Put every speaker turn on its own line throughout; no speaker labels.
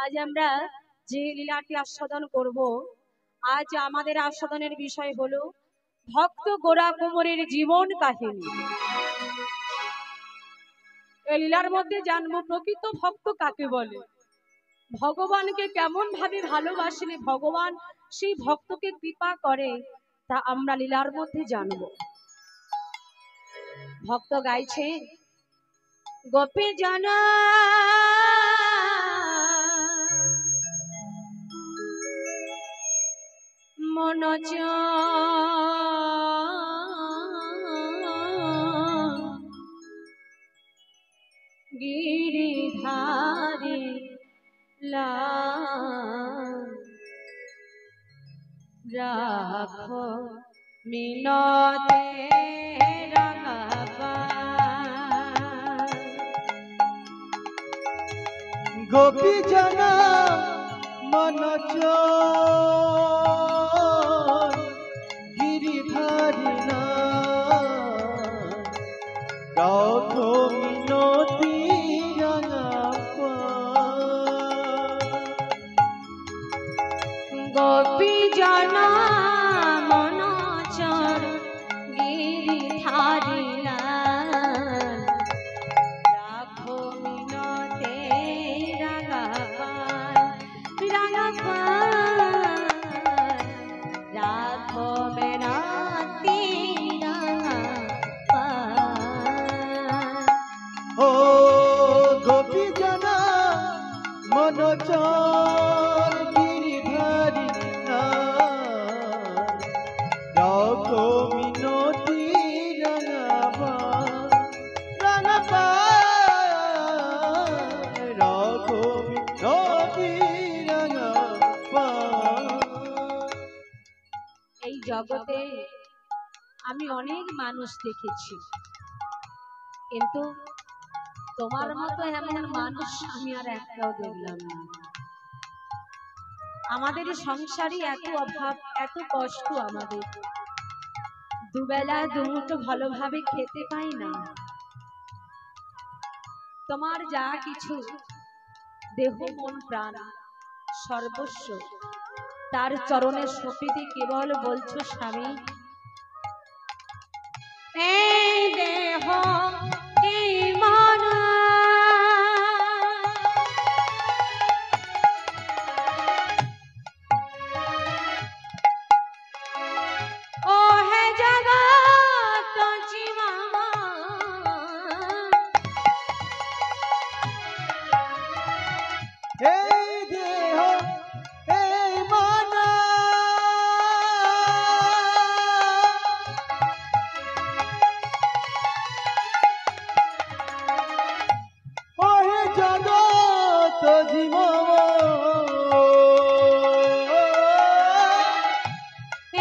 আজ আমরা যে লীলাটি আস্বাদন করব, আজ আমাদের আস্বাদনের বিষয় হলো ভক্ত গোরা কুমোরের জীবন কাহিনী। এই লীলার মধ্যে জানবো প্রকৃত ভক্ত কাকে বলে, ভগবানকে কেমন ভাবে ভালোবাসলে ভগবান সেই ভক্তকে কৃপা করে, তা আমরা লীলার মধ্যে জানবো। ভক্ত গাইছে, গোপী জানা মনোজ গিরিধারী রাখো মিনতে রাঙাবা।
গোপী জানা মনোজ গিরিধারী রাখো মিনতি রাঙাবা।
গোপী জানা মনোজর গিরিধারী রাখো মিনতে রাঙাপাল রাখো মিনতি রাঙাপাল।
ও গোপী জানা মনোজ গিরিধারী রাখো মিনতি রাঙাবা। রাঙাবা রাখো মিনতি রাঙাবা।
এই জগতে আমি অনেক মানুষ দেখেছি, কিন্তু তোমার মতো এমন মানুষ আমি আর একটাও দেখলাম না। আমাদের সংসারে এত অভাব, এত কষ্ট, আমাদের দুবেলা দুমুঠো ভালোভাবে খেতে পাই না। তোমার যা কিছু দেহ মন প্রাণ সর্বস্ব তার চরণে সঁপে কেবল বলছো, স্বামী এই দেহ এই মন ও হে জগৎ জীবন,
এই দেহ এই মন ওহে জগৎ জীবন।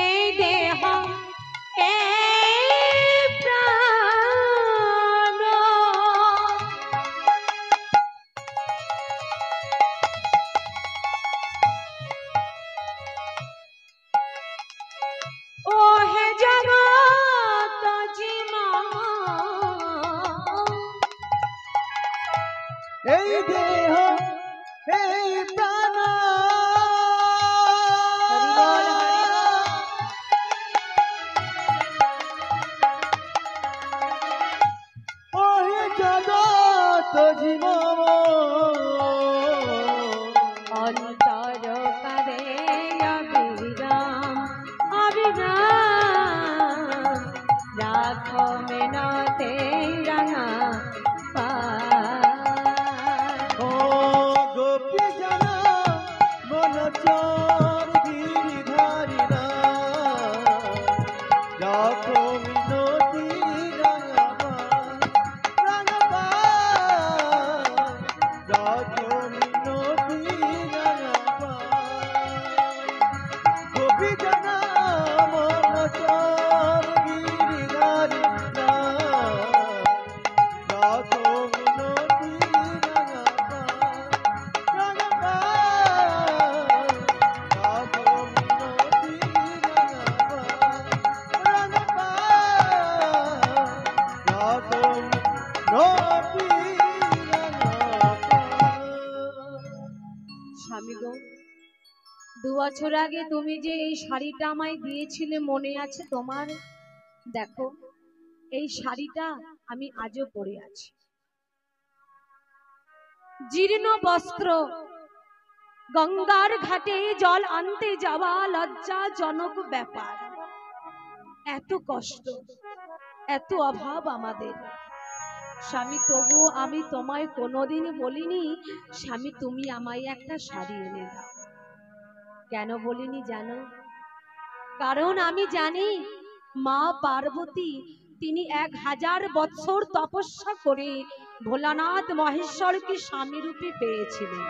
এই দেহ এই প্রাণ ও হে জগৎ জীবন,
এই দেহ এই প্রাণ
হরি বল হরি বল।
ওহে জগৎ জীবন।
অন্তর করে অবিরাম অবিরাম রাখো মিনতে রাঙাপাল।
ও গোপী জানা মনোজ গিরিধারী রাখো মিনতি রাঙাবা। রাঙাবা রাখো মিনতি রাঙাবা। গোপী জানা মনোজ গিরিধারী রাখো মিনতি রাঙাবা। রাঙাবা
স্বামী গো, 2 বছর আগে তুমি যে এই শাড়িটা আমায় দিয়েছিলে মনে আছে তোমার? দেখো, এই শাড়িটা আমি আজও পরে আছি। জীর্ণ বস্ত্র, গঙ্গার ঘাটে জল আনতে যাওয়া লজ্জাজনক ব্যাপার। এত কষ্ট, এত অভাব আমাদের। স্বামী, তবুও আমি তোমায় কোনোদিন বলিনি স্বামী তুমি আমায় একটা শাড়ি এনে দাও। কেন বলিনি জানো? কারণ আমি জানি মা পার্বতী তিনি 1000 বৎসর তপস্যা করে ভোলানাথ মহেশ্বরকে স্বামী রূপে পেয়েছিলেন।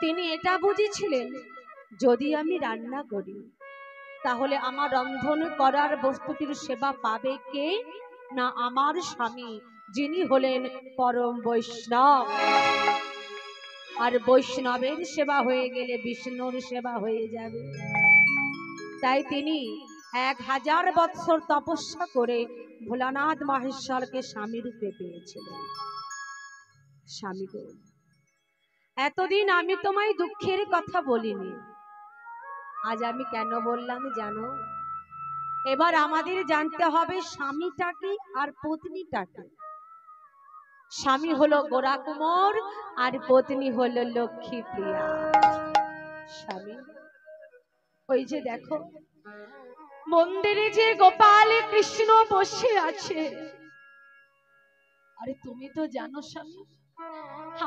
তিনি এটা বুঝেছিলেন যদি আমি রান্না করি তাহলে আমার রন্ধন করার বস্তুটির সেবা পাবে কে? না আমার স্বামী, যিনি হলেন পরম বৈষ্ণব। আর বৈষ্ণবের সেবা হয়ে গেলে বিষ্ণুর সেবা হয়ে যাবে। তাই তিনি 1000 বৎসর তপস্যা করে ভোলানাথ মহেশ্বরকে স্বামী রূপে পেয়েছিলেন। স্বামী গো, এতদিন আমি তোমায় দুঃখের কথা বলিনি, আজ আমি কেন বললাম জানো? এবার আমাদের জানতে হবে স্বামীটাকে আর পত্নীটাকে। স্বামী হলো গোরা কুমোর আর পত্নী হলো লক্ষ্মী প্রিয়া। স্বামী, ওই যে দেখো মন্দিরে যে গোপাল কৃষ্ণ বসে আছে, আরে তুমি তো জানো স্বামী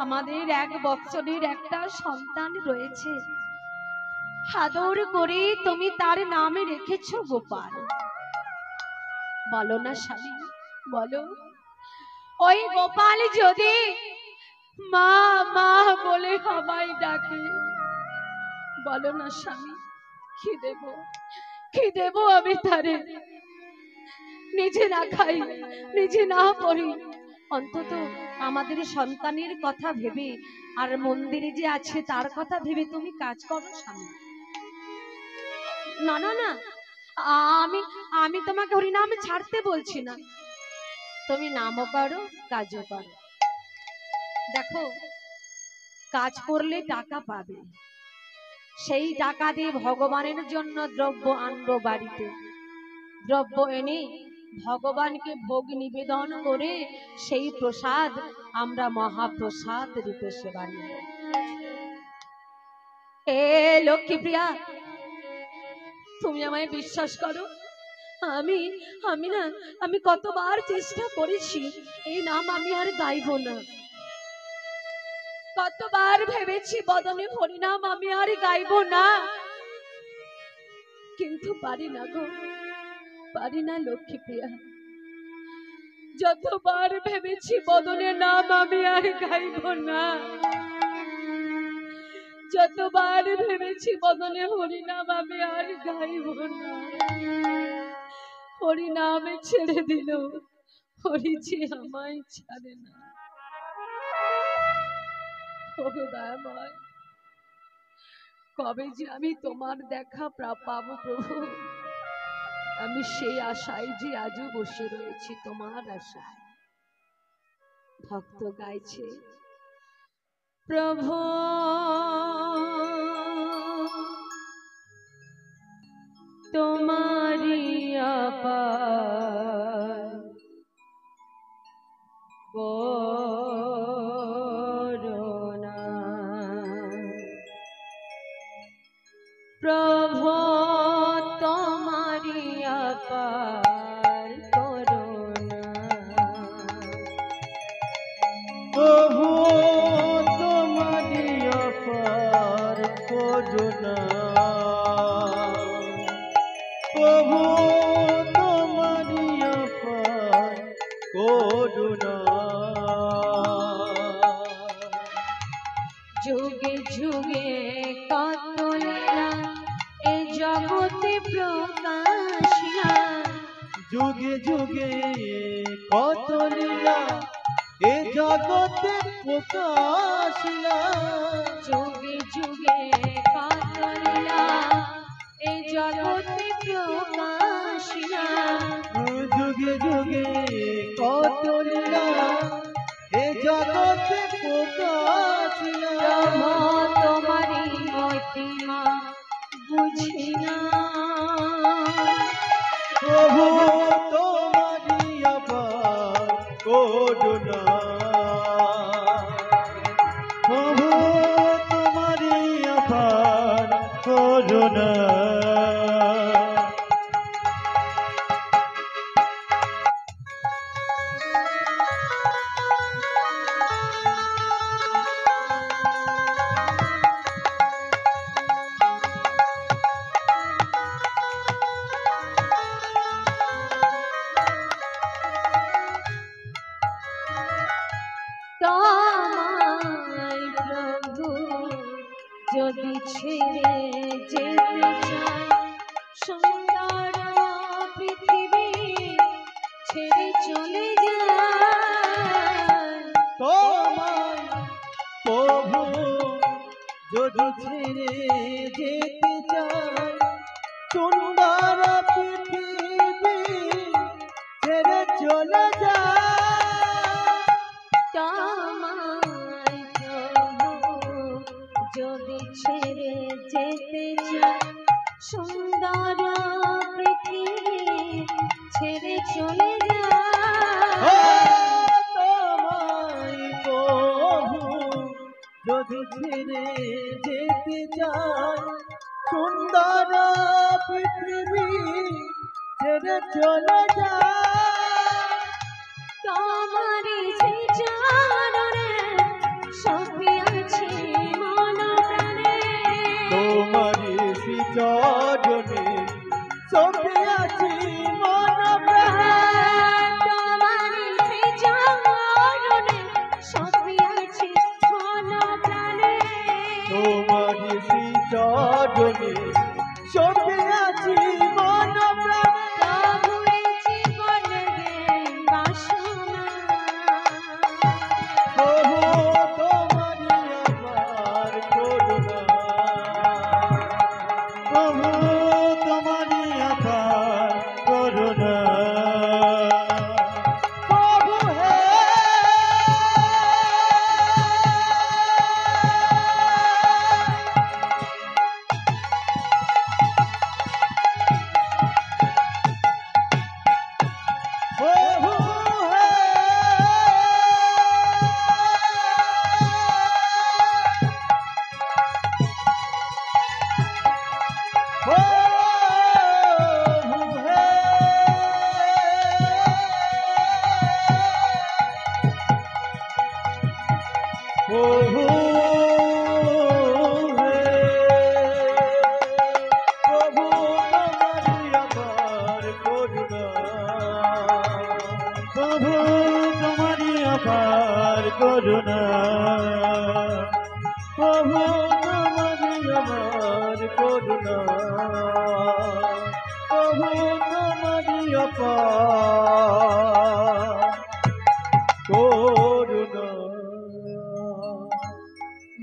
আমাদের 1 বৎসরের একটা সন্তান রয়েছে। আদর করে তুমি তার নামে রেখেছো গোপাল। বলো না স্বামী, বলো। ওই গোপাল যদি মা মা বলে আমায় ডাকে, বলো না স্বামী, কি দেব আমি তারে? নিজে না খাই, নিজে না পড়ি, অন্তত আমাদের সন্তানের কথা ভেবে আর মন্দিরে যে আছে তার কথা ভেবে তুমি কাজ করো স্বামী। না না না, আমি আমি তোমাকে হরিনাম ছাড়তে বলছি না, তুমি নামও করো কাজও করো। দেখো, কাজ করলে টাকা পাবে, সেই টাকা দিয়ে ভগবানের জন্য দ্রব্য আনবো বাড়িতে। দ্রব্য এনে ভগবানকে ভোগ নিবেদন করে সেই প্রসাদ আমরা মহাপ্রসাদ রূপে সেবা নেব। এ লক্ষ্মীপ্রিয়া, তুমি আমায় বিশ্বাস করো, আমি আমি না আমি কতবার চেষ্টা করেছি এই নাম আমি আর গাইব না। কতবার ভেবেছি বদনে হরিনাম আমি আর গাইব না, কিন্তু পারি না গো, পারি না লক্ষ্মীপ্রিয়া। যতবার ভেবেছি বদনে নাম আমি আর গাইব না, যতবার ভেবেছি বদনে হরিনাম আমি আর গাইব না, হরিনামে ছেড়ে দিল, হরি যে আমায় ছাড়ে না। দয়াময়, কবে যে আমি তোমার দেখা পাবো প্রভু, আমি সেই আশায় যে আজও বসে রয়েছি তোমার আশায়। ভক্ত গাইছে প্রভু তোমারি আপার করুণা, প্রভু তোমারি আপার করুণা,
প্রভু তোমারি অপার করুণা, প্রভু তোমারি অপার করুণা।
যুগে যুগে কত লীলা এ জগতে প্রকাশিয়া,
যুগে যুগে কত লীলা এ জগতে প্রকাশিলা,
যুগে যুগে কত লীলা এ জগতে প্রকাশিয়া,
যুগে যুগে কত লীলা এ জগতে প্রকাশিলা। করুণা
তোমায় প্রভু যদি ছেড়ে যেতে চাই, সুন্দর পৃথিবী ছেড়ে চলে যায়।
তোমায় প্রভু যদি ছেড়ে যেতে চাই, সুন্দর পৃথিবী ছেড়ে চলে যায়।
তোমায় প্রভু যদি ছেড়ে যেতে চাই, সুন্দর পৃথিবী ছেড়ে চলে
ও
যায়।
তোমায় প্রভু যদি ছেড়ে যেতে চাই, সুন্দর পৃথিবী ছেড়ে চলে যায়।
তোমারই যে চরণে সপিয়াছি মন প্রাণে,
তোমারি শ্রীচরণে সপিয়াছি মন প্রাণে।
তোমারই যে চরণে সপিয়াছি মন প্রাণে,
তোমারি শ্রীচরণে সপিয়াছি মন প্রাণে।
প্রভুর জীবন গে বাসনা,
প্রভু তোমারি আবার করুণা, প্রভু তোমারি আবার করুণা। প্রভু হে প্রভু হে প্রভু হে প্রভু হে প্রভু তোমারি আবার করুণা, প্রভু তোমারি আবার করুণা, প্রভু তোমারি আবার করুণা, প্রভু তোমারি আবার করুণা।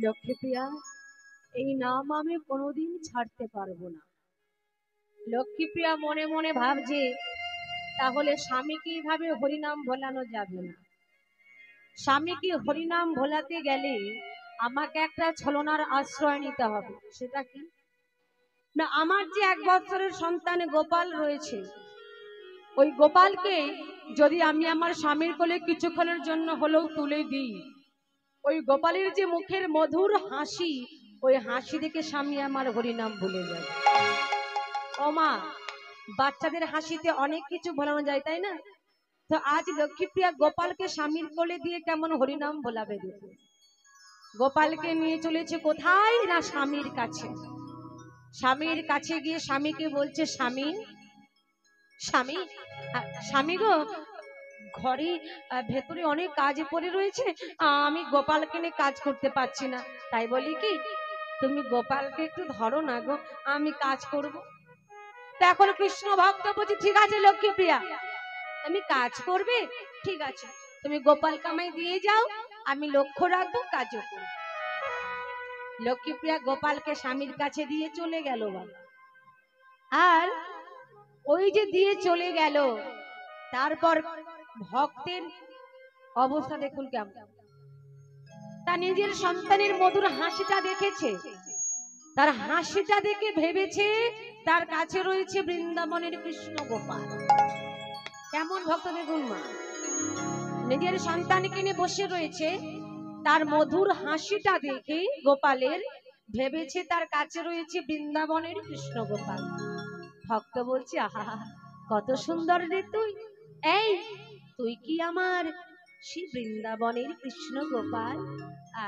লক্ষ্মীপ্রিয়া, এই নাম আমি কোনোদিন ছাড়তে পারবো না। লক্ষ্মীপ্রিয়া মনে মনে ভাবছে, তাহলে স্বামীকে এইভাবে হরিনাম ভোলানো যাবে না। স্বামীকে হরিনাম ভোলাতে গেলে আমাকে একটা ছলনার আশ্রয় নিতে হবে। সেটা কি না, আমার যে 1 বছরের সন্তান গোপাল রয়েছে, ওই গোপালকে যদি আমি আমার স্বামীর কোলে কিছুক্ষণের জন্য হলেও তুলে দিই, ওই গোপালের যে মুখের মধুর হাসি, ওই হাসি দেখে স্বামী আমার হরিনাম ভুলে যাবে। ও মা, বাচ্চাদের হাসিতে অনেক কিছু ভোলানো যায়, তাই না? তো আজ লক্ষ্মীপ্রিয়া গোপালকে স্বামীর কোলে দিয়ে কেমন হরিনাম ভোলাবে দেখো। গোপালকে নিয়ে চলেছে কোথায় না স্বামীর কাছে। স্বামীর কাছে গিয়ে স্বামীকে বলছে, স্বামী স্বামী স্বামী গো, ঘরে ভেতরে অনেক কাজ পড়ে রয়েছে, আমি গোপালকে নিয়ে কাজ করতে পারছি না, তাই বলি কি তুমি গোপালকে একটু ধরো না গো, আমি কাজ করব। তো এখন কৃষ্ণ ভক্ত বলছি, ঠিক আছে লক্ষ্মীপ্রিয়া, তুমি কাজ করবে, ঠিক আছে, তুমি গোপালকে আমায় দিয়ে যাও, আমি লক্ষ্য রাখবো, কাজও করবো। লক্ষ্মীপ্রিয়া গোপালকে স্বামীর কাছে দিয়ে চলে গেল বাবা। আর ওই যে দিয়ে চলে গেল, তারপর ভক্তের অবস্থা দেখুন কেমন। তার নিজের সন্তানের মধুর হাসিটা দেখেছে, তার হাসিটা দেখে ভেবেছে তার কাছে রয়েছে বৃন্দাবনের কৃষ্ণ গোপাল। কেমন ভক্ত দেখুন মা, নিজের সন্তানকে নিয়ে বসে রয়েছে, তার মধুর হাসিটা দেখে গোপালের ভেবেছে তার কাছে রয়েছে বৃন্দাবনের কৃষ্ণ গোপাল। ভক্ত বলছে, আহা কত সুন্দর রে তুই, এই তুই কি আমার সেই বৃন্দাবনের কৃষ্ণ গোপাল?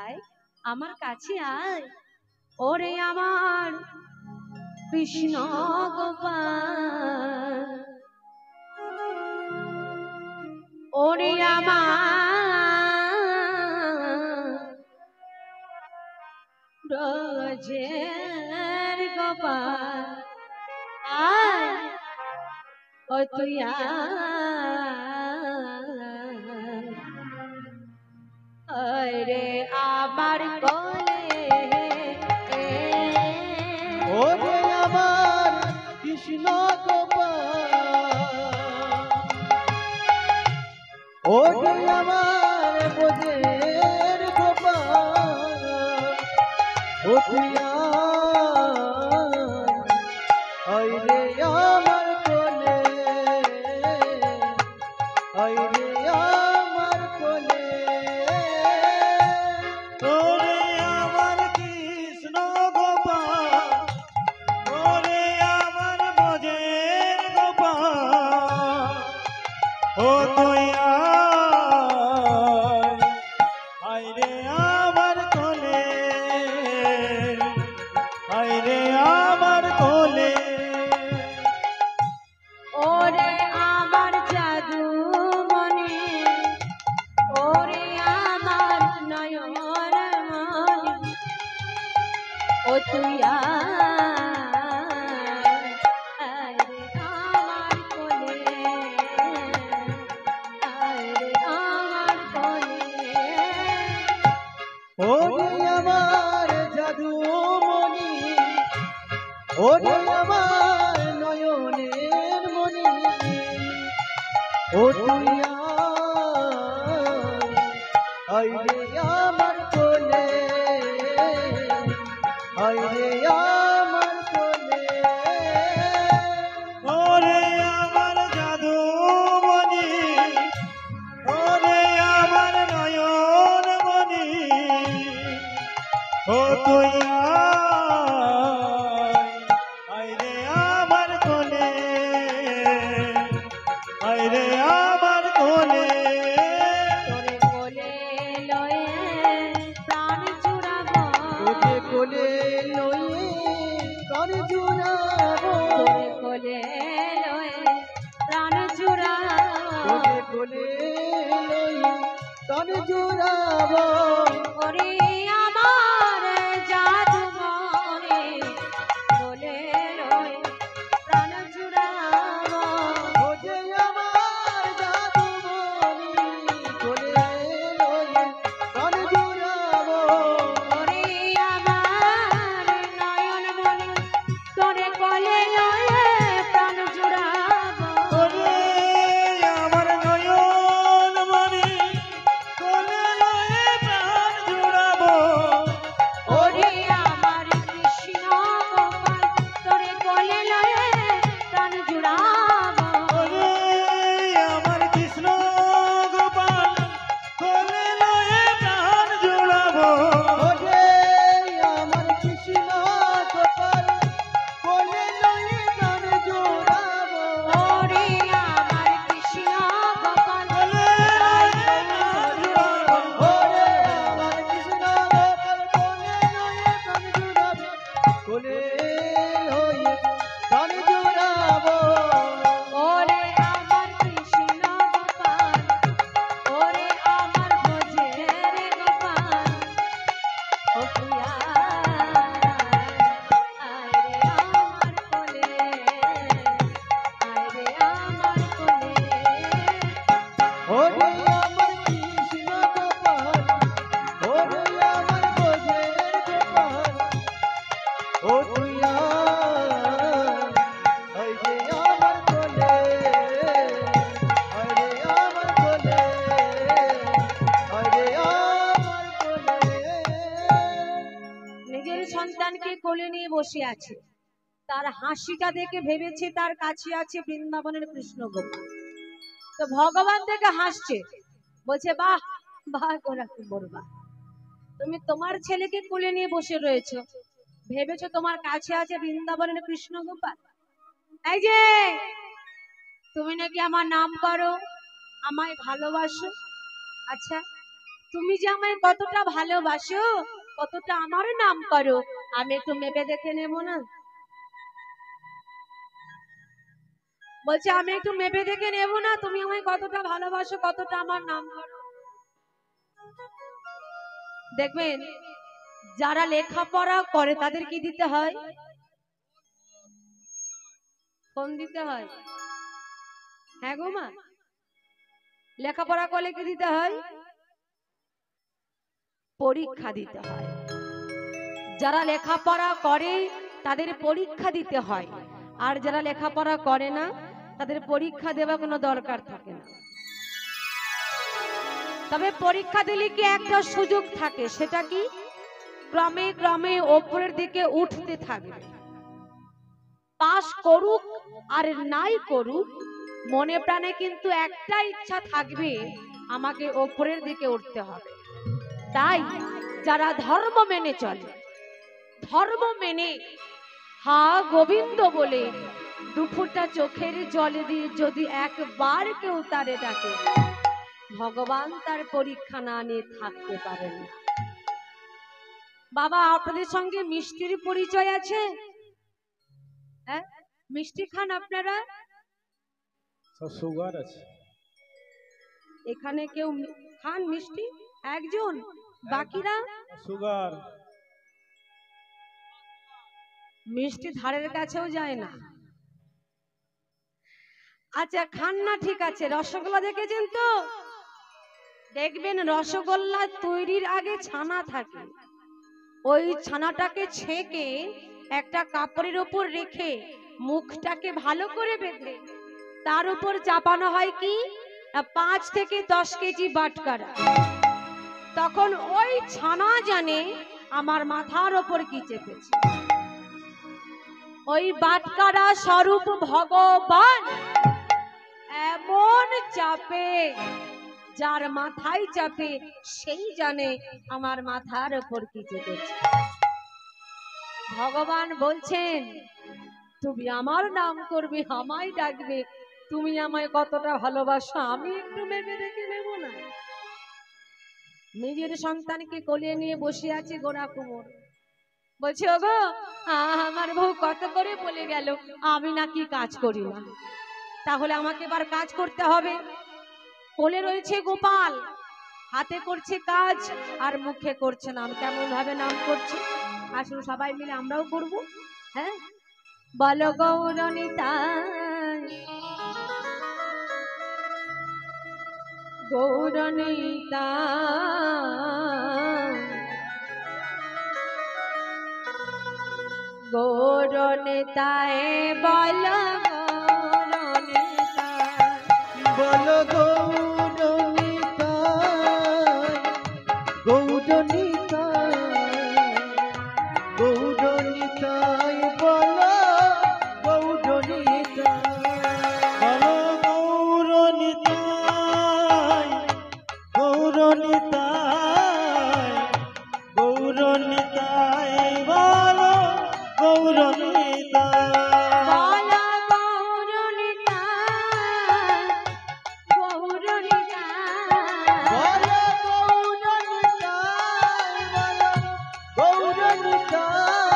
আয় আমার কাছে আয়, ওরে আমার কৃষ্ণ গোপাল, ওরে আমার ব্রজের গোপাল, আয় ও তুই আয় রে আমার কোলে,
ওরে আমার কৃষ্ণ গোপাল, ওরে আমার বোঝের গোপাল, ও তুই আয় রে আমার কোলে, আয় রে আমার কোলে। ওরে আমার কৃষ্ণ গোপাল, ওরে আমার বোঝের গোপাল, ও তুই আয় রে আমার কোলে, আয় রে আমার কোলে।
ওরে আমার জাদু মনে, ওরে আমার নয়ন মনে, ও তুই আয় রে আমার কোলে, আয় রে আমার কোলে।
ওরে আমার জাদু মনি, ওরে আমার নয়নের মনি, ও তুই আয় রে আমার কোলে, আয় রে আমার কোলে। ওরে আমার জাদু মনি, ওরে আমার নয়ন মনি, ও তুই আয় রে আমার কোলে, আয় রে আমার কোলে।
তোরে কোলে লয়ে প্রাণ জুড়াবো,
তোরে কোলে লয়ে প্রাণ জুড়াবো,
তোরে কোলে লয়ে প্রাণ জুড়াবো,
তোরে কোলে লয়ে প্রাণ জুড়াবো।
ওরে আমার জাদু মনে, কোলে লয়ে প্রাণ জুড়াবো,
ওরে আমার জাদু মনি, কোলে লয়ে প্রাণ জুড়াবো।
ওরে আমার নয়ন মনে, তোরে কোলে লয়ে প্রাণ জুড়াবো,
ওরে আমার নয়ন মনি, কোলে লয়ে প্রাণ জুড়াবো।
ওরে আমার কৃষ্ণ গোপাল, তোরে কোলে লয়ে প্রাণ জুড়াবো,
ওরে আমার কৃষ্ণ গোপাল, কোলে লয়ে প্রাণ জুড়াবো। ওরে আমার কৃষ্ণ গোপাল, কোলে লয়ে প্রাণ জুড়াবো।
ওরে আমার কৃষ্ণ গোপাল,
কোলে লয়ে প্রাণ জুড়াবো। ওরে আমার কৃষ্ণ গোপাল, কোলে লয়ে প্রাণ জুড়াবো। কোলে লয়ে প্রাণ জুড়াবো।
ওরে আমার কৃষ্ণ গোপাল, ওরে আমার ভোজের গোপাল, ও তুই আয় রে আমার কোলে, আয় রে আমার কোলে।
ওরে আমার কৃষ্ণ গোপাল, ওরে আমার বোঝের গোপাল, ও তুই আয় রে আমার কোলে, আয় রে আমার কোলে, আয় রে আমার কোলে।
নিজের সন্তানকে কোলে নিয়ে বসে আছে, তার হাসিটা দেখে ভেবেছে তার কাছে আছে বৃন্দাবনের কৃষ্ণ গোপাল। তো ভগবান থেকে হাসছে, বলছে বাহ বাহ গোরা কি বলবা, তুমি তোমার ছেলেকে কোলে নিয়ে বসে রয়েছো, ভেবেছো তোমার কাছে আছে বৃন্দাবনের কৃষ্ণ গোপাল? এই যে তুমি নাকি আমার নাম করো, আমায় ভালোবাসো। আচ্ছা, তুমি যে আমায় কতটা ভালোবাসো, কতটা আমার নাম করো, আমি একটু মেপে দেখে নেব না? বলছে আমি একটু মেপে দেখে নেব না তুমি আমায় কতটা ভালোবাসো, কতটা আমার নাম করো? দেখবেন যারা লেখাপড়া করে তাদের কি দিতে হয়? ফোন দিতে হয়। হ্যাঁ গো মা, লেখাপড়া করলে কি দিতে হয়? পরীক্ষা দিতে হয়। যারা লেখাপড়া করে তাদের পরীক্ষা দিতে হয়, আর যারা লেখাপড়া করে না তাদের পরীক্ষা দেওয়া কোনো দরকার থাকে না। তবে পরীক্ষা দিলে কি একটা সুযোগ থাকে, সেটা কি ক্রমে ক্রমে ওপরের দিকে উঠতে থাকবে। পাস করুক আর নাই করুক, মনে প্রাণে কিন্তু একটা ইচ্ছা থাকবে, আমাকে ওপরের দিকে উঠতে হবে। তাই যারা ধর্ম মেনে চলে, ধর্ম মেনে হা গোবিন্দ বলে দুফোঁটা চোখের জল দিয়ে যদি একবার কেউ তারে ডাকে, ভগবান তার পরীক্ষা না নিয়ে থাকতে পারেন না। বাবা, আপনাদের সঙ্গে মিষ্টির পরিচয় আছে? হ্যাঁ, মিষ্টি খান আপনারা?
সুগার আছে
এখানে কেউ খান মিষ্টি? একজন, বাকিরা
সুগার
মিষ্টি ধারের কাছেও যায় না। আচ্ছা খান না, ঠিক আছে। রসগোল্লা দেখেছেন তো? দেখবেন রসগোল্লা তৈরির আগে ছানা থাকে, ওই ছানাটাকে ছেঁকে একটা কাপড়ের উপর রেখে মুখটাকে ভালো করে বেঁধে তার উপর চাপানো হয় কি 5 থেকে 10 কেজি বাটকারা। তখন ওই ছানা জানে আমার মাথার ওপর কি চেপেছে। ওই বাটকারা স্বরূপ ভগবান এমন চাপে, যার মাথায় চাপে সেই জানে আমার মাথার ওপর কি চেপেছে। ভগবান বলছেন তুমি আমার নাম করবে, আমায় ডাকবে, তুমি আমায় কতটা ভালোবাসো আমি একটু ভেবে দেখে নেব না? নিজের সন্তানকে কোলে নিয়ে বসে আছে গোরা কুমোর, বলছে ওগো আমার বউ কত করে বলে গেল আমি নাকি কাজ করি না, তাহলে আমাকে এবার কাজ করতে হবে। কোলে রয়েছে গোপাল, হাতে করছে কাজ আর মুখে করছে নাম। কেমন ভাবে নাম করছে, আসুন সবাই মিলে আমরাও করব। হ্যাঁ, বলো গৌরনিতাই গৌরনিতাই গৌরনিতাই, বলো গৌরনিতাই,
বলো গৌরনিতাই গৌরনিতাই গৌরনিতাই, বলো গৌরনিতাই বলো গৌরনিতাই গৌরনিতাই গৌরনিতাই বলো গৌরনিতাই
বলো গৌরনিতাই, গৌরনিতাই,
গৌরনিতাই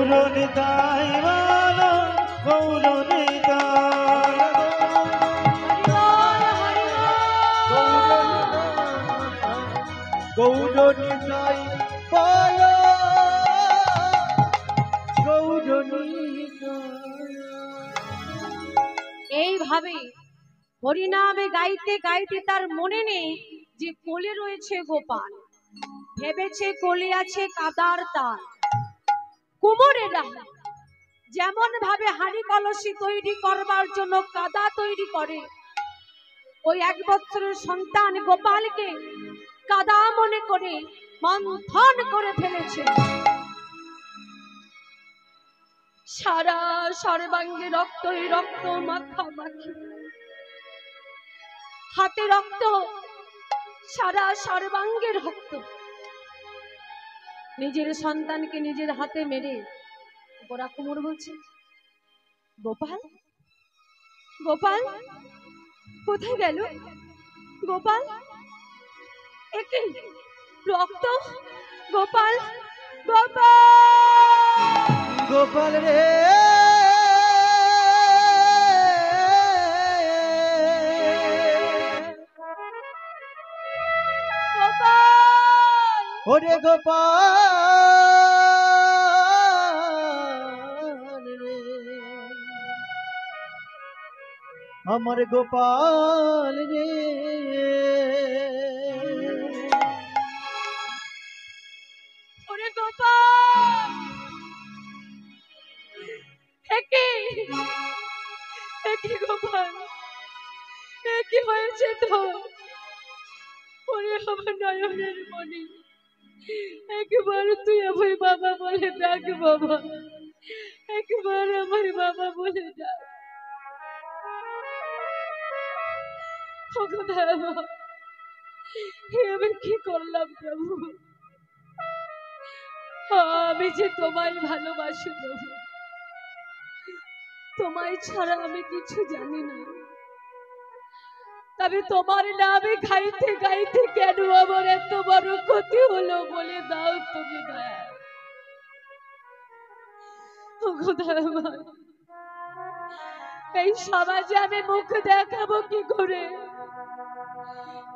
গৌরনিতাই বলো গৌরনিতাই গৌরনিতাই বলো
এইভাবে হরিনামে গাইতে গাইতে তার মনে নেই যে কোলে রয়েছে গোপাল। ভেবেছে কোলে আছে কাদার তাল। কুমোরেরা যেমন ভাবে হাঁড়ি কলসি তৈরি করবার জন্য কাদা তৈরি করে, ওই 1 বছরের সন্তান গোপালকে কাদা মনে করে মন্থন করে ফেলেছে। সারা সর্বাঙ্গে রক্তই রক্ত মাখামাখি, হাতে রক্ত, সারা সর্বাঙ্গে রক্ত। নিজের সন্তানকে নিজের হাতে মেরে গোরা কুমোর বলছে, গোপাল গোপাল কোথায় গেল? গোপাল একে রক্ত, গোপাল গোপাল
গোপাল রে
গোপাল,
ওরে গোপাল রে আমার গোপাল রে
ওরে গোপাল একে একে গোপাল কি হয়েছে তোর? ওরে আমার নয়নের মনি, একবার তুই আমার বাবা বলে ডাক বাবা, একবার আমার বাবা বলে ডাক। আমি কি করলাম প্রভু? আমি যে তোমায় ভালোবাসি প্রভু, তোমায় ছাড়া আমি কিছু জানি না। তবে তোমার নামে গাইতে গাইতে কেন আমার এত বড় ক্ষতি হলো বলে দাও তুমি দয়া। এই সমাজে আমি মুখ দেখাবো কি করে,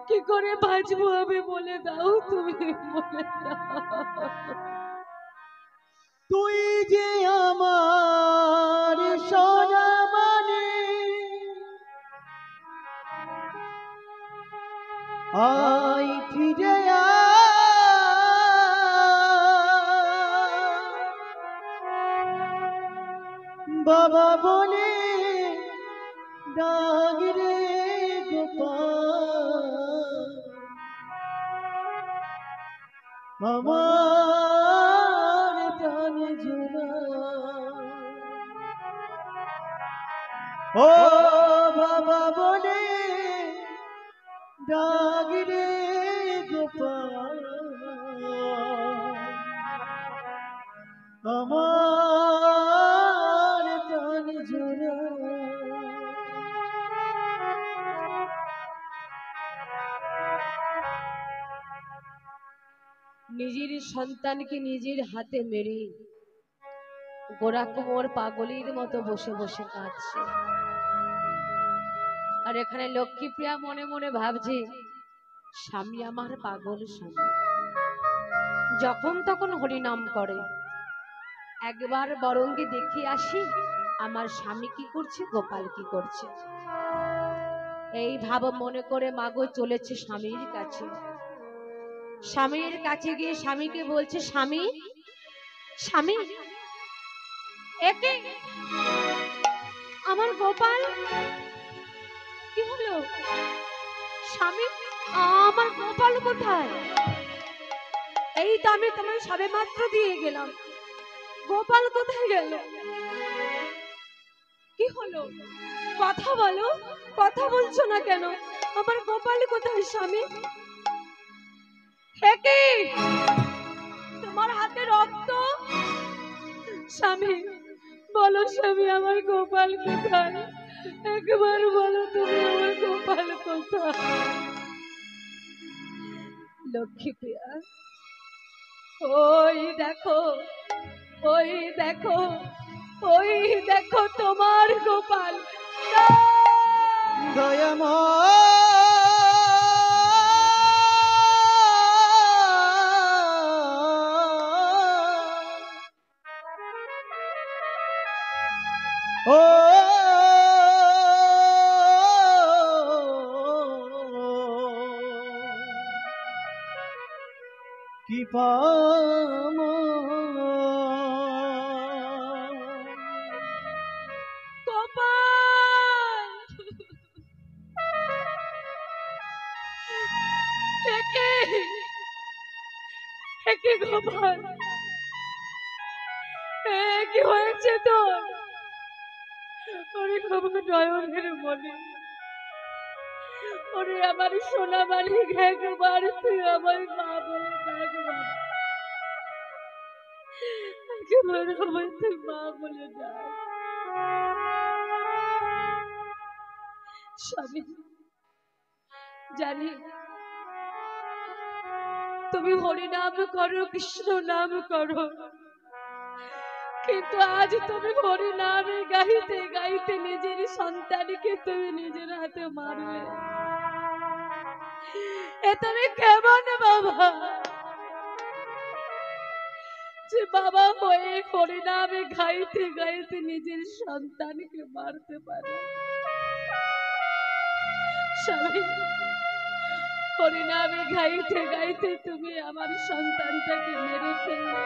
কি করে বাঁচবো আমি বলে দাও তুমি, বলে দাও।
তুই যে আমার সোনা মানে আই ফিরে বাবা বলে ডাক রে গোপাল আমার প্রাণ জোড়া ও বাবা বলে ডাক রে গোপাল আমার প্রাণ জোড়া।
নিজের সন্তানকে নিজের হাতে মেরে গোরা কুমোর পাগলের মতো বসে বসে কাঁদছে। আর এখানে লক্ষ্মীপ্রিয়া মনে মনে ভাবছে, স্বামী আমার পাগল স্বামী, যখন তখন হরিনাম করে, একবার বরঙ্গে দেখে আসি আমার স্বামী কি করছে, গোপাল কি করছে। এই ভাব মনে করে মাগো চলেছে স্বামীর কাছে। স্বামীর কাছে গিয়ে স্বামীকে বলছে, স্বামী স্বামী একে আমার গোপাল কি হলো? স্বামী আমার গোপাল কোথায়? এই তো আমি তোমার সবে মাত্র দিয়ে গেলাম, গোপাল কোথায় গেল? কি হলো? কথা বলো, কথা বলছো না কেন? আমার গোপাল কোথায় স্বামী? একে তোমার হাতে রক্ত, স্বামী বলো স্বামী আমার গোপাল কোথায়? একবার বলো তুমি আমার গোপাল কোথায়? লক্ষ্মীপ্রিয়া ওই দেখো, ওই দেখো, ওই দেখো তোমার গোপাল।
ও কি পাম
গোপাল, একে গোপাল, কি হয়েছে তোর? ওরে বাবা নয়নের মনে, ওরে আমার সোনা মালিক, একবার তুই আমার মা বলে ডাক বাবা, একবার আমার তুই মা বলে ডাক। স্বামী, জানি তুমি হরি নাম করো, কৃষ্ণ নাম করো, কিন্তু আজ তুমি হরি নামে গাইতে গাইতে নিজের সন্তানকে তুমি নিজের হাতে মারলে। এ তুমি কেমন বাবা, যে বাবা হয়ে হরি নামে গাইতে গাইতে নিজের সন্তানকে মারতে পারে? স্বামী, হরি নামে গাইতে গাইতে তুমি আমার সন্তানটাকে মেরে ফেললে।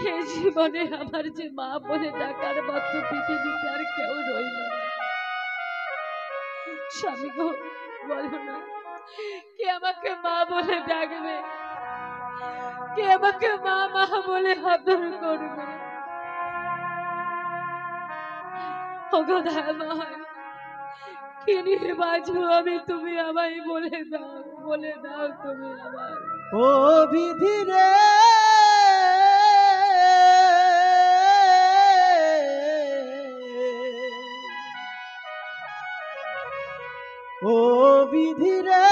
হে জীবনে আমার যে মা বলে ডাকার মতো পৃথিবীতে আর কেউ রইল না। স্বামী গো, বলো না, কে আমাকে মা বলে ডাকবে? কে আমাকে মা মা বলে আদর করবে? ওগো দয়াময়, কি নিয়ে বাঁচবো আমি? তুমি আমায় বলে দাও, বলে দাও তুমি আমায়।
ও বিধি রে, ও বিধি রে,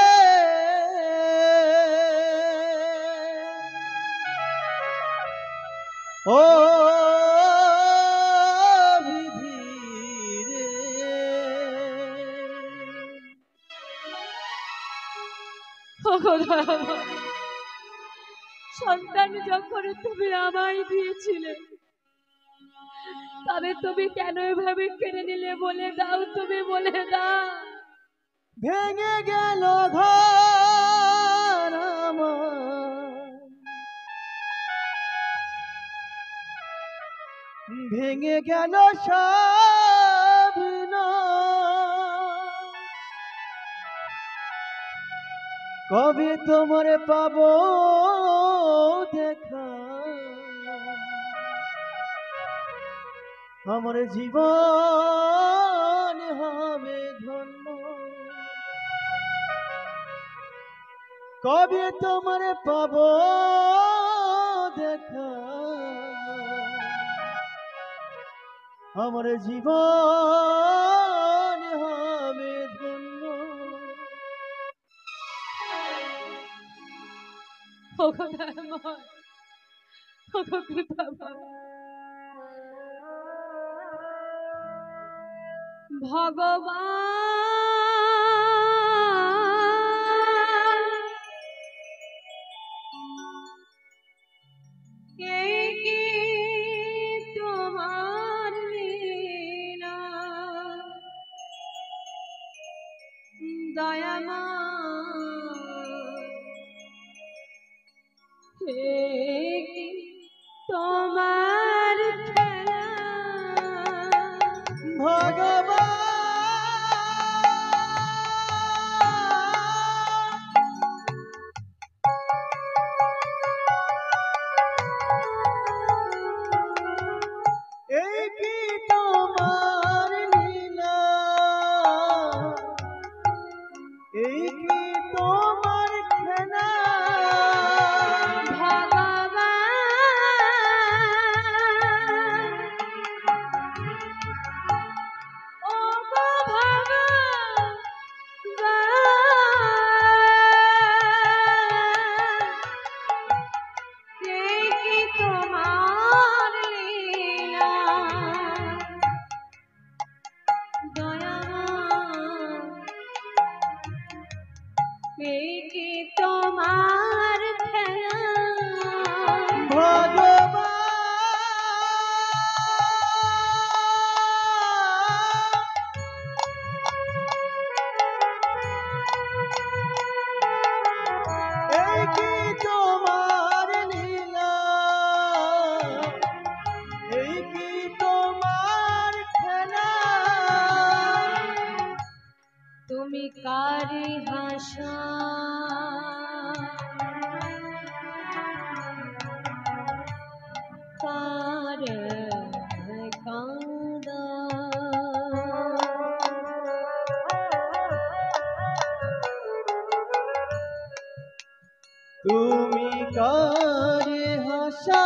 ও বিধি রে,
সন্তান যখন তুমি আমায় দিয়েছিলে, তবে তুমি কেন এভাবে কেড়ে নিলে? বলে দাও, তুমি বলে দাও।
ভেঙে গেল ঘর আমার, ভেঙে গেল সব, কবে তোমার পাবো দেখা, আমার জীবন হবে ধন্য, কবে তোমার পাবো দেখা, আমার জীবন হবে ধন্য।
ভগবান, এই কি তোমার লীলা, দয়াময়, এই কি তোমার খেলা?
ভগবান, এই কি তোমার লীলা, এই কি তোমার খেলা?
ভগবান, কার কাঁদা
তুমি কারে হাসা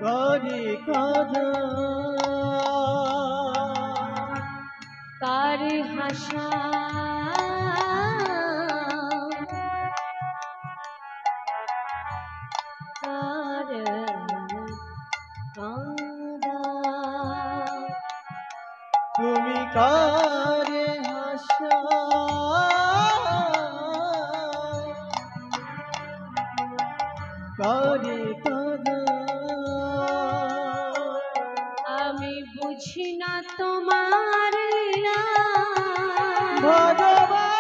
কারে কাঁদা
কার হাসা কার কাঁদা
তুমি কারে হাসা কারে কাঁদা
আমি বুঝি না তোমার লীলা
ভগবান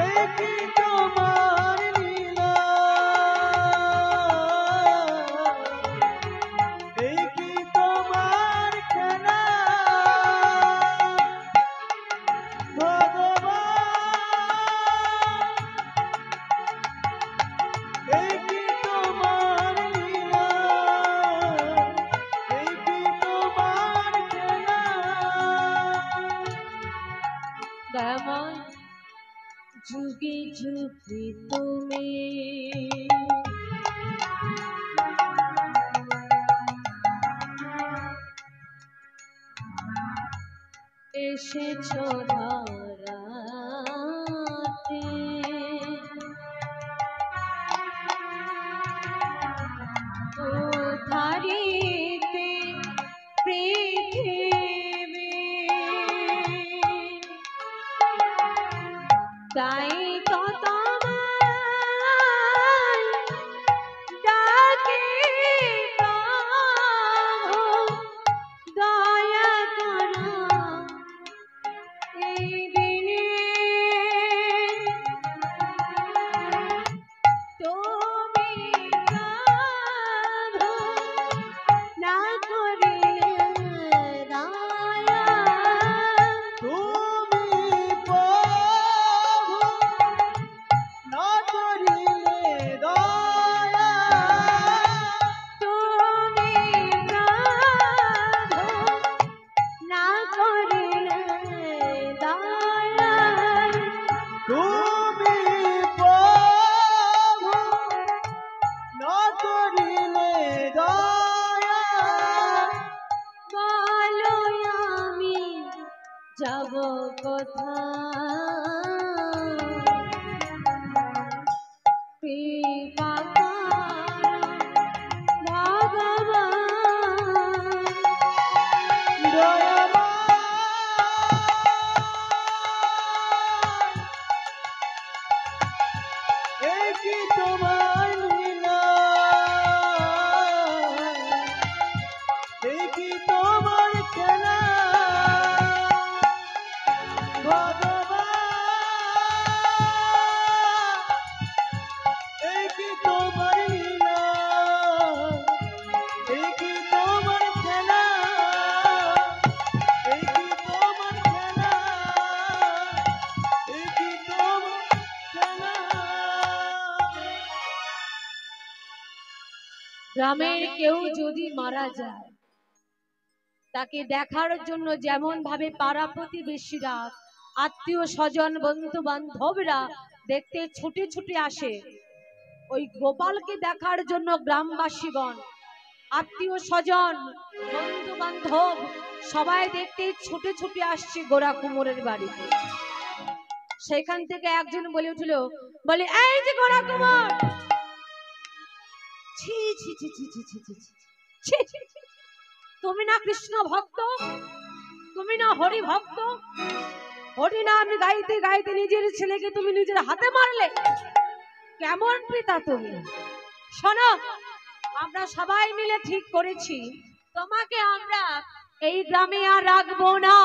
এই কি তোমার লীলা এই কি তোমার খেলা ভগবান এই কি তোমার লীলা এই কি তোমার খেলা
কেমন যুগে যুগে তুমি এসেছো ধরাতে উদ্ধারিতে পৃথিবী তাই তো তোমার ডাকে প্রভু দয়া করো এই দিনে তুমি প্রভু না করিলে দয়া
তুমি প্রভু না করিলে দয়া
তুমি প্রভু না করিলে দয়া
তুমি প্রভু না করিলে দয়া
বলো আমি যাব কোথায় কৃপা করো ভগবান
দয়াময় এই কি তোমার লীলা এই কি তোমার খেলা ভগবান এই কি তোমার লীলা এই কি তোমার খেলা এই কি তোমার খেলা এই কি তোমার খেলা
গ্রামের কেউ যদি মারা যায় তাকে দেখার জন্য যেমন ভাবে পাড়া প্রতিবেশীরা আত্মীয় স্বজন বন্ধু বান্ধবরা দেখতে ছুটে ছুটে আসে ওই গোপালকে দেখার জন্য গ্রামবাসীগণ আত্মীয় স্বজন বন্ধু বান্ধব সবাই দেখতে ছুটে ছুটে আসছে গোরা কুমোরের বাড়িতে সেখান থেকে একজন বলে উঠল বলে এই যে গোরা কুমোর ছি ছি ছি ছি ছি ছি ছি ছি ছি ছি। তুমি না কৃষ্ণ ভক্ত তুমি না হরি ভক্ত হরি নাম গাইতে গাইতে নিজের ছেলেকে তুমি নিজের হাতে মারলে কেমন পিতা তুমি শোনো আমরা সবাই মিলে ঠিক করেছি তোমাকে আমরা এই গ্রামে আর রাখবো না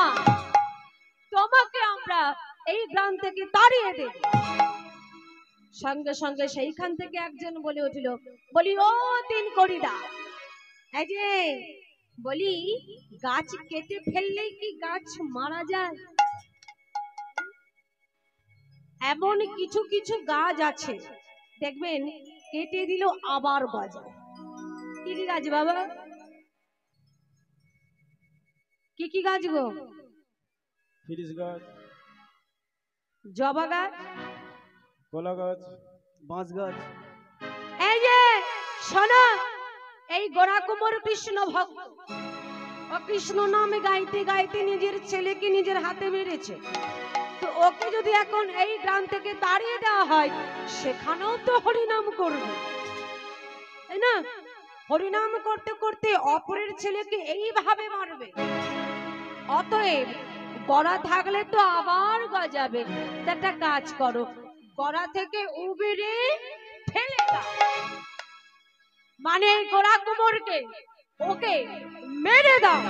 তোমাকে আমরা এই গ্রাম থেকে তাড়িয়ে দেব সঙ্গে সঙ্গে সেইখান থেকে একজন বলে উঠল বলি ও তিন করিদা এই যে বলি গাছ কেটে ফেললেই কি গাছ মারা যায়? এমন কিছু কিছু গাছ আছে দেখবেন কেটে দিল আবার গজায়। কি কি গাছ বাবা? কি কি গাছ গো?
ফিরিস গাছ,
জবা গাছ,
কলা গাছ, বাঁশ গাছ।
এই যে শোনো, এই গোরা কুমার কৃষ্ণ ভক্ত, ও কৃষ্ণ নামে গাইতে গাইতে নিজের ছেলেকে নিজের হাতে মেরেছে। তো ওকে যদি এখন এই গ্রাম থেকে তাড়িয়ে দেওয়া হয়, সেখানেও তো হরিনাম করবে, তাই না? হরিনাম করতে করতে অপরের ছেলেকে এইভাবে মারবে। অতএব গড়া থাকলে তো আবার গজাবে। তা একটা কাজ করো, গড়া থেকে উবিরে ফেলে দাও, মানে এই গোরা কুমোরকে ওকে মেরে দাও।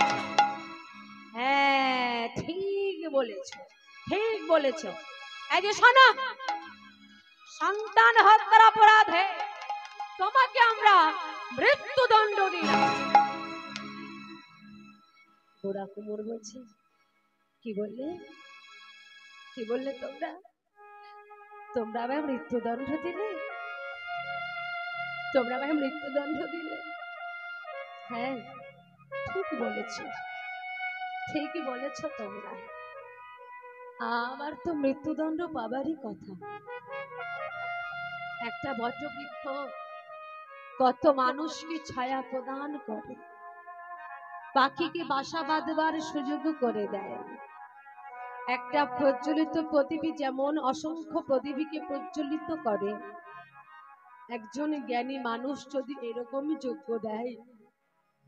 হ্যাঁ ঠিক বলেছ, ঠিক বলেছ। এই যে শোনো, সন্তান হত্যার অপরাধে তোমাকে আমরা মৃত্যুদণ্ড দিলাম। গোরা কুমোর বলছে, কি বললে? কি বললে তোমরা? তোমরা আমায় মৃত্যুদণ্ড দিলে? তোমরা আমায় মৃত্যুদণ্ড দিলে? হ্যাঁ ঠিক বলেছ, ঠিকই বলেছ তোমরা। আমার তো মৃত্যুদণ্ড পাবারই কথা। একটা বটবৃক্ষ কত মানুষকে ছায়া প্রদান করে, পাখিকে বাসা বাঁধবার সুযোগ করে দেয়। একটা প্রজ্বলিত প্রদীপী যেমন অসংখ্য প্রদীপীকে প্রজ্বলিত করে, একজন জ্ঞানী মানুষ যদি এরকমই যোগ্য দেয়,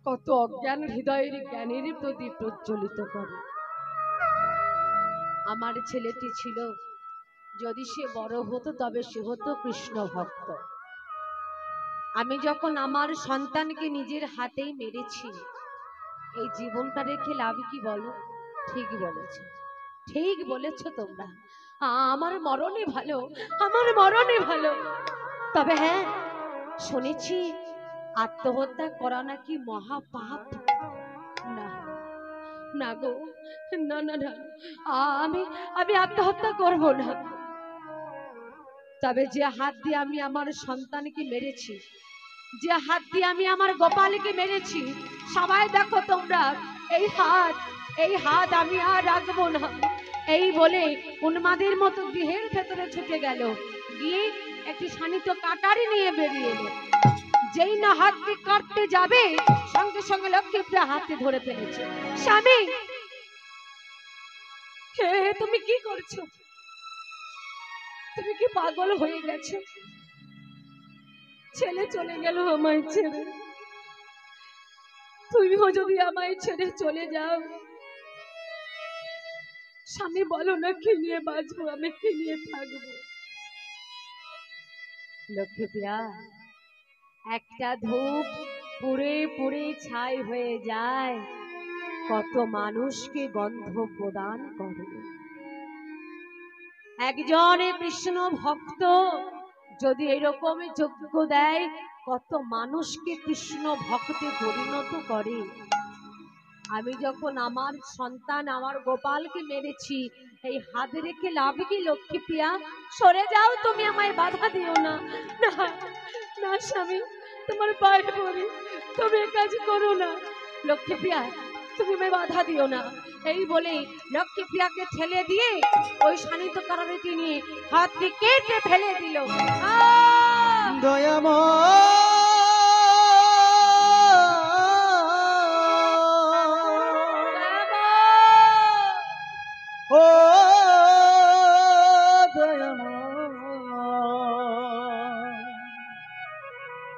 কত অজ্ঞান হৃদয়ের জ্ঞানের প্রদীপ প্রজ্বলিত করে। আমার ছেলেটি ছিল, যদি সে বড় হতো তবে সে হতো কৃষ্ণ ভক্ত। আমি যখন আমার সন্তানকে নিজের হাতেই মেরেছি, এই জীবনটা রেখে লাভ কি বলো? ঠিক বলেছ, ঠিক বলেছ তোমরা। আমার মরণই ভালো, আমার মরণই ভালো। তবে হ্যাঁ, শুনেছি আত্মহত্যা করা নাকি মহাপাপ। না না গো, না না না, আমি আমি আত্মহত্যা করব না। তবে যে হাত দিয়ে আমি আমার সন্তানকে মেরেছি, যে হাত দিয়ে আমি আমার গোপালকে মেরেছি, সবাই দেখো তোমরা, এই হাত, এই হাত আমি আর রাখবো না। এই বলে উন্মাদের মতো গৃহের ভেতরে ছুটে গেল, গিয়ে একটি শানিত কাটারি নিয়ে বেরিয়ে এলো। যেই না হাতটি কাটতে যাবে, সঙ্গে সঙ্গে লক্ষ্মীপ্রিয়া হাতে ধরে ফেলেছে। স্বামী, হে তুমি কি করছো? তুমি কি পাগল হয়ে গেছো? ছেলে চলে গেল আমায় ছেড়ে, তুমিও যদি আমায় ছেড়ে চলে যাও, স্বামী বলো না কি নিয়ে বাঁচবো, আমি কি নিয়ে থাকবো? লক্ষ্মীপ্রিয়া, একটা ধূপ পুড়ে পুড়ে ছাই হয়ে যায়, কত মানুষকে গন্ধ প্রদান করে। একজন কৃষ্ণ ভক্ত যদি এরকম যজ্ঞ দেয়, কত মানুষকে কৃষ্ণ ভক্তে পরিণত করে। আমি যখন আমার সন্তান আমার গোপালকে মেরেছি, এই হাত রেখে লাভ কি লক্ষ্মীপ্রিয়া? সরে যাও, তুমি আমায় বাধা দিও না। না না স্বামী, তোমার পায়ে পড়ি, তুমি এ কাজ করো না। লক্ষ্মীপ্রিয়া, তুমি আমায় বাধা দিও না। এই বলে লক্ষ্মীপ্রিয়াকে ঠেলে দিয়ে ওই শানিত কারারিটি নিয়ে হাতটি কেটে ফেলে দিল।
ও দয়াময়,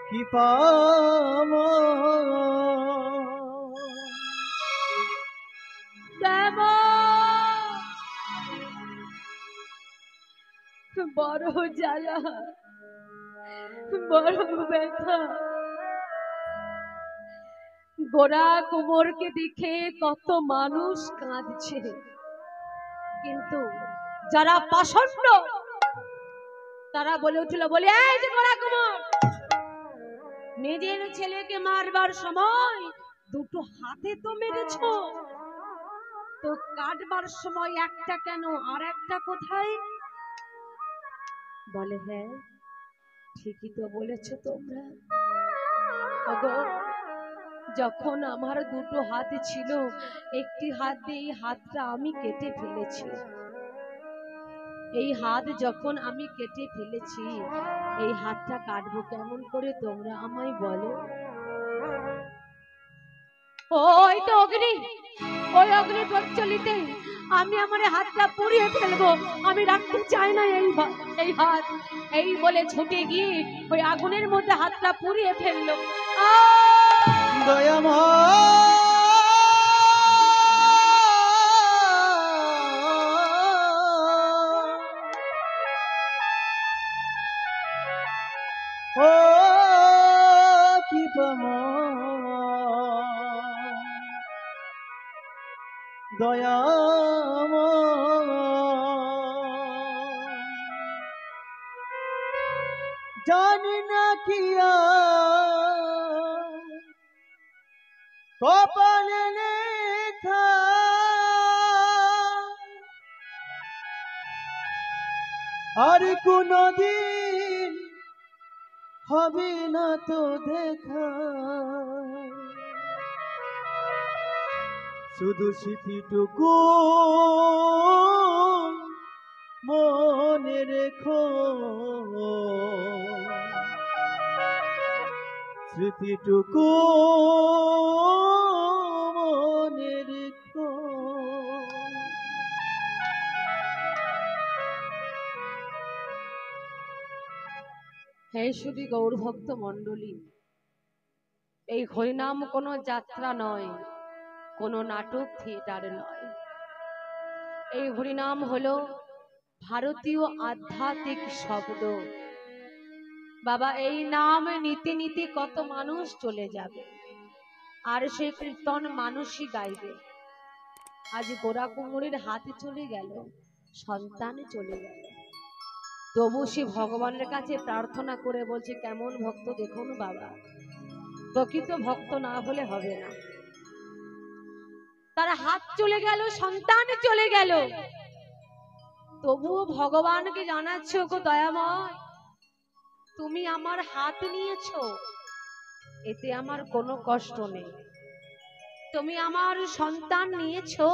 কি পাম
বড় জ্বালা, বড় ব্যথা। গোরা কুমোরকে দেখে কত মানুষ কাঁদছে, কিন্তু যারা পাষণ্ড তারা বলে উঠল, বলে এই যে গোরা কুমোর, নিজের ছেলেকে মারবার সময় দুটো হাতে তো মেরেছো, তো কাটবার সময় একটা কেন আর একটা কোথায়? বলে হ্যাঁ ঠিকই তো বলেছো তোমরা। ওগো, যখন আমার দুটো হাত ছিল, একটি হাত দিয়ে এই হাতটা আমি কেটে ফেলেছি। এই হাত যখন আমি কেটে ফেলেছি, এই হাতটা কাটবো কেমন করে তোমরা আমায় বলো। ওই তো অগ্নি, ওই অগ্নি প্রজ্বলিতে আমি আমার হাতটা পুড়িয়ে ফেলবো, আমি রাখতে চাই না এই হাত। এই বলে ছুটে গিয়ে ওই আগুনের মধ্যে হাতটা পুড়িয়ে ফেললো।
ও কি জানি না কি কপালে লেখা, আর কোনদিন হবে না তো দেখা, শুধু স্মৃতিটুকু মনে রেখো, স্মৃতিটুকু মনে রেখো।
হে শুধু গৌরভক্ত মণ্ডলী, এই হরিনাম কোনো যাত্রা নয়, কোনো নাটক থিয়েটার নয়। এই হরিনাম হলো ভারতীয় আধ্যাত্মিক শব্দ। বাবা, এই নাম নিতে নিতে কত মানুষ চলে যাবে, আর সেই কীর্তন মানুষই গাইবে। আজ গোরা কুমুরের হাতে চলে গেল, সন্তান চলে গেল, তবু সে ভগবানের কাছে প্রার্থনা করে বলছে, কেমন ভক্ত দেখুন বাবা, প্রকৃত ভক্ত না হলে হবে না। তার হাত চলে গেল, সন্তান চলে গেল, তবুও ভগবানকে জানাচ্ছ, গো দয়াময়, তুমি আমার হাত নিয়েছো, এতে আমার কোনো কষ্ট নেই। তুমি আমার সন্তান নিয়েছো,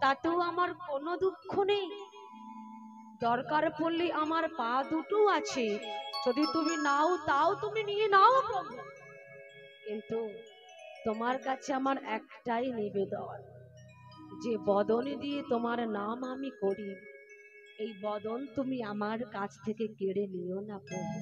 তাতেও আমার কোনো দুঃখ নেই। দরকার পড়লে আমার পা দুটো আছে, যদি তুমি নাও তাও তুমি নিয়ে নাও প্রভু, কিন্তু তোমার কাছে আমার একটাই নিবেদন, যে বদন দিয়ে তোমার নাম আমি করি, এই বদন তুমি আমার কাছ থেকে কেড়ে নিও না প্রভু।